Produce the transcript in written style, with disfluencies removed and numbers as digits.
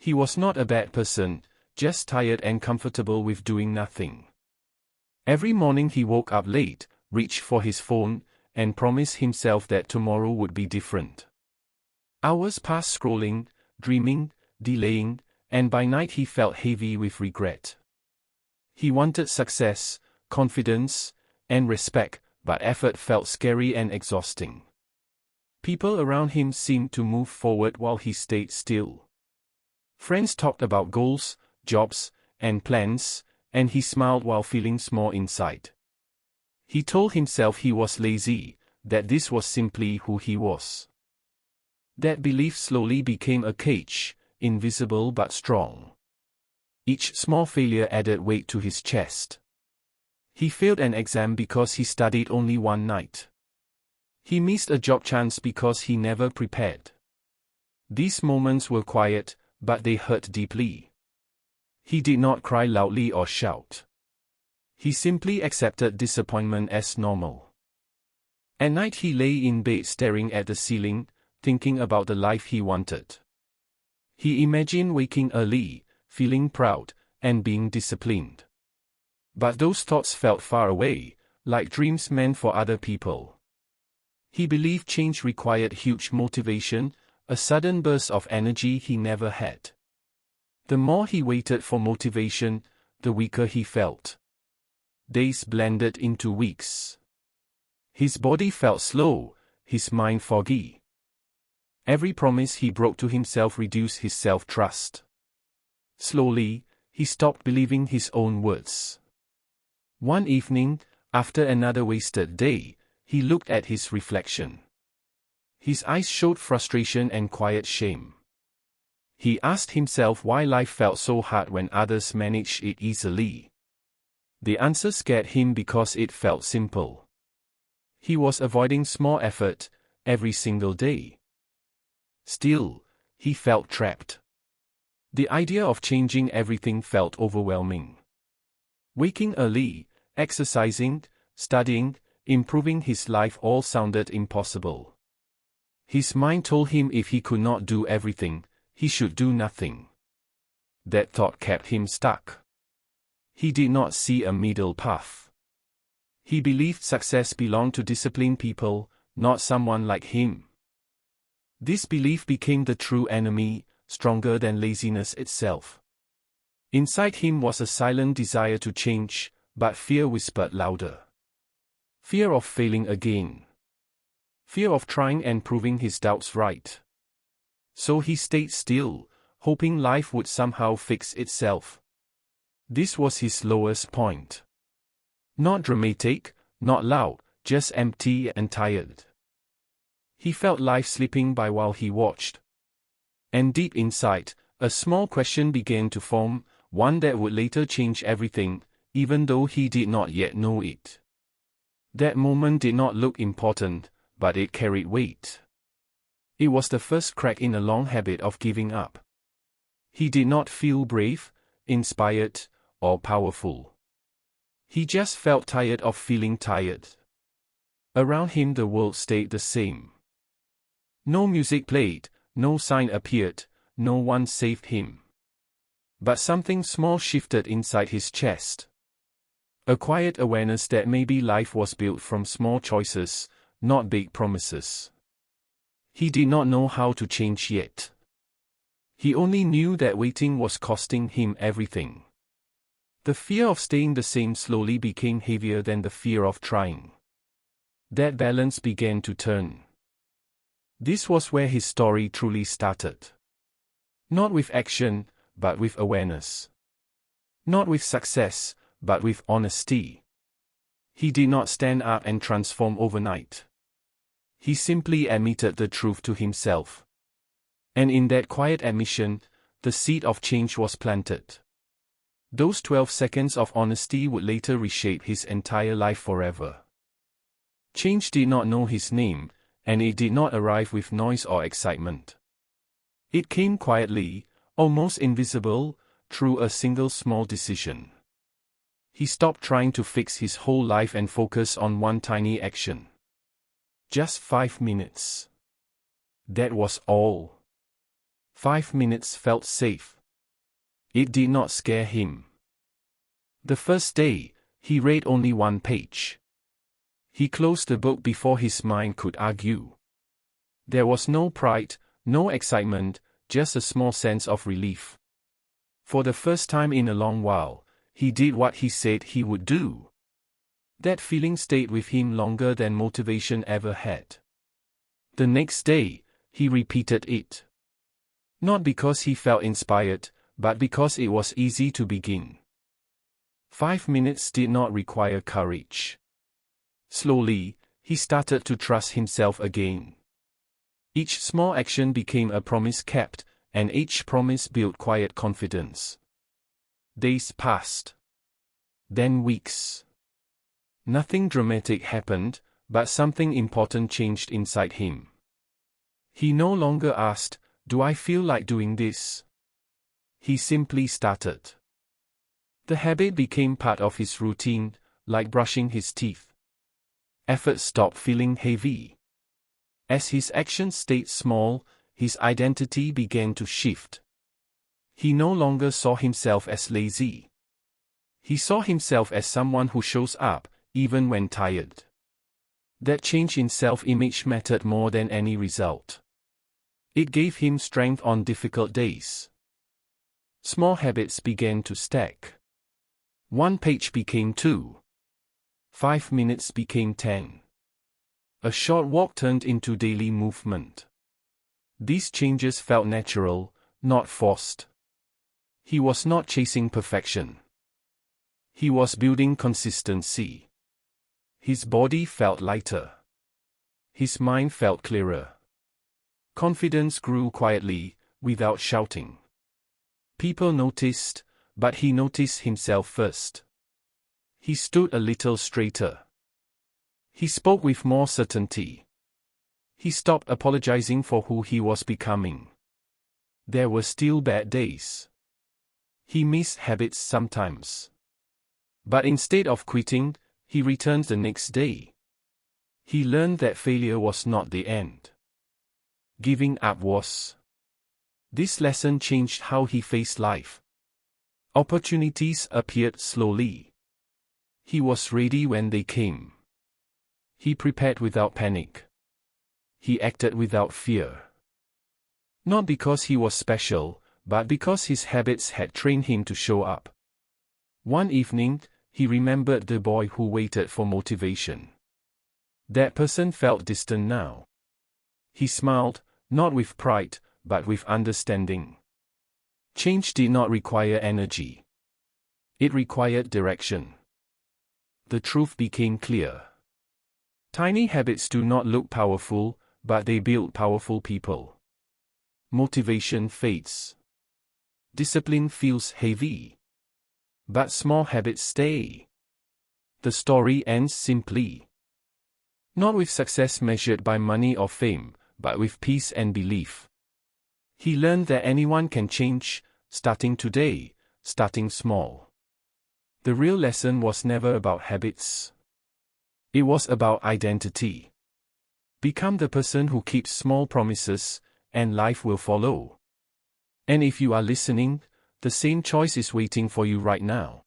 He was not a bad person, just tired and comfortable with doing nothing. Every morning he woke up late, reached for his phone, and promised himself that tomorrow would be different. Hours passed scrolling, dreaming, delaying, and by night he felt heavy with regret. He wanted success, confidence, and respect, but effort felt scary and exhausting. People around him seemed to move forward while he stayed still. Friends talked about goals, jobs, and plans, and he smiled while feeling small inside. He told himself he was lazy, that this was simply who he was. That belief slowly became a cage, invisible but strong. Each small failure added weight to his chest. He failed an exam because he studied only one night. He missed a job chance because he never prepared. These moments were quiet, but they hurt deeply. He did not cry loudly or shout. He simply accepted disappointment as normal. At night he lay in bed staring at the ceiling, thinking about the life he wanted. He imagined waking early, feeling proud, and being disciplined. But those thoughts felt far away, like dreams meant for other people. He believed change required huge motivation, a sudden burst of energy he never had. The more he waited for motivation, the weaker he felt. Days blended into weeks. His body felt slow, his mind foggy. Every promise he broke to himself reduced his self-trust. Slowly, he stopped believing his own words. One evening, after another wasted day, he looked at his reflection. His eyes showed frustration and quiet shame. He asked himself why life felt so hard when others managed it easily. The answer scared him because it felt simple. He was avoiding small effort, every single day. Still, he felt trapped. The idea of changing everything felt overwhelming. Waking early, exercising, studying, improving his life all sounded impossible. His mind told him if he could not do everything, he should do nothing. That thought kept him stuck. He did not see a middle path. He believed success belonged to disciplined people, not someone like him. This belief became the true enemy, stronger than laziness itself. Inside him was a silent desire to change, but fear whispered louder. Fear of failing again. Fear of trying and proving his doubts right. So he stayed still, hoping life would somehow fix itself. This was his lowest point. Not dramatic, not loud, just empty and tired. He felt life slipping by while he watched. And deep inside, a small question began to form, one that would later change everything, even though he did not yet know it. That moment did not look important, but it carried weight. It was the first crack in a long habit of giving up. He did not feel brave, inspired, or powerful. He just felt tired of feeling tired. Around him the world stayed the same. No music played, no sign appeared, no one saved him. But something small shifted inside his chest. A quiet awareness that maybe life was built from small choices, not big promises. He did not know how to change yet. He only knew that waiting was costing him everything. The fear of staying the same slowly became heavier than the fear of trying. That balance began to turn. This was where his story truly started. Not with action, but with awareness. Not with success, but with honesty. He did not stand up and transform overnight. He simply admitted the truth to himself. And in that quiet admission, the seed of change was planted. Those 12 seconds of honesty would later reshape his entire life forever. Change did not know his name, and it did not arrive with noise or excitement. It came quietly, almost invisible, through a single small decision. He stopped trying to fix his whole life and focused on one tiny action. Just 5 minutes. That was all. 5 minutes felt safe. It did not scare him. The first day, he read only 1 page. He closed the book before his mind could argue. There was no pride, no excitement, just a small sense of relief. For the first time in a long while, he did what he said he would do. That feeling stayed with him longer than motivation ever had. The next day, he repeated it. Not because he felt inspired, but because it was easy to begin. 5 minutes did not require courage. Slowly, he started to trust himself again. Each small action became a promise kept, and each promise built quiet confidence. Days passed. Then weeks. Nothing dramatic happened, but something important changed inside him. He no longer asked, "Do I feel like doing this?" He simply started. The habit became part of his routine, like brushing his teeth. Effort stopped feeling heavy. As his actions stayed small, his identity began to shift. He no longer saw himself as lazy. He saw himself as someone who shows up, even when tired. That change in self-image mattered more than any result. It gave him strength on difficult days. Small habits began to stack. 1 page became 2. 5 minutes became 10. A short walk turned into daily movement. These changes felt natural, not forced. He was not chasing perfection. He was building consistency. His body felt lighter. His mind felt clearer. Confidence grew quietly, without shouting. People noticed, but he noticed himself first. He stood a little straighter. He spoke with more certainty. He stopped apologizing for who he was becoming. There were still bad days. He missed habits sometimes. But instead of quitting, he returned the next day. He learned that failure was not the end. Giving up was. This lesson changed how he faced life. Opportunities appeared slowly. He was ready when they came. He prepared without panic. He acted without fear. Not because he was special, but because his habits had trained him to show up. One evening, he remembered the boy who waited for motivation. That person felt distant now. He smiled, not with pride, but with understanding. Change did not require energy. It required direction. The truth became clear. Tiny habits do not look powerful, but they build powerful people. Motivation fades. Discipline feels heavy. But small habits stay. The story ends simply. Not with success measured by money or fame, but with peace and belief. He learned that anyone can change, starting today, starting small. The real lesson was never about habits. It was about identity. Become the person who keeps small promises, and life will follow. And if you are listening, the same choice is waiting for you right now.